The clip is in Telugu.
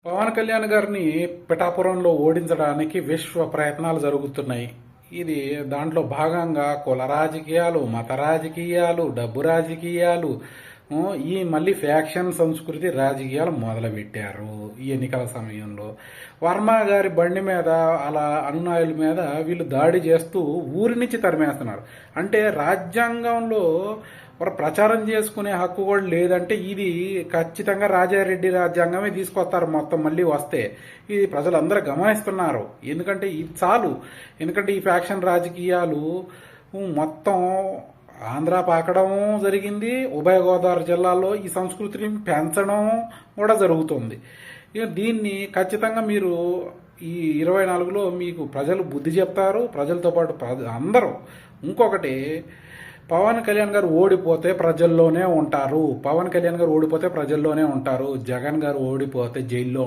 పవన్ కళ్యాణ్ గారిని పిఠాపురంలో ఓడించడానికి విశ్వ ప్రయత్నాలు జరుగుతున్నాయి. ఇది దాంట్లో భాగంగా కుల రాజకీయాలు, మత రాజకీయాలు, డబ్బు రాజకీయాలు, ఈ మళ్ళీ ఫ్యాక్షన్ సంస్కృతి రాజకీయాలు మొదలుపెట్టారు. ఈ ఎన్నికల సమయంలో వర్మ గారి బండి మీద అలా అనునాయుల మీద వీళ్ళు దాడి చేస్తూ ఊరి నుంచి తరిమేస్తున్నారు. అంటే రాజ్యాంగంలో ప్రచారం చేసుకునే హక్కు కూడా లేదంటే ఇది ఖచ్చితంగా రాజారెడ్డి రాజ్యాంగమే తీసుకొస్తారు మొత్తం మళ్ళీ వస్తే. ఇది ప్రజలందరూ గమనిస్తున్నారు. ఎందుకంటే ఇది చాలు. ఎందుకంటే ఈ ఫ్యాక్షన్ రాజకీయాలు మొత్తం ఆంధ్ర పాకడం జరిగింది. ఉభయ గోదావరి జిల్లాలో ఈ సంస్కృతిని పెంచడం కూడా జరుగుతుంది. ఇక దీన్ని ఖచ్చితంగా మీరు ఈ 24లో మీకు ప్రజలు బుద్ధి చెప్తారు. ప్రజలతో పాటు అందరూ. ఇంకొకటి, పవన్ కళ్యాణ్ గారు ఓడిపోతే ప్రజల్లోనే ఉంటారు. పవన్ కళ్యాణ్ గారు ఓడిపోతే ప్రజల్లోనే ఉంటారు. జగన్ గారు ఓడిపోతే జైల్లో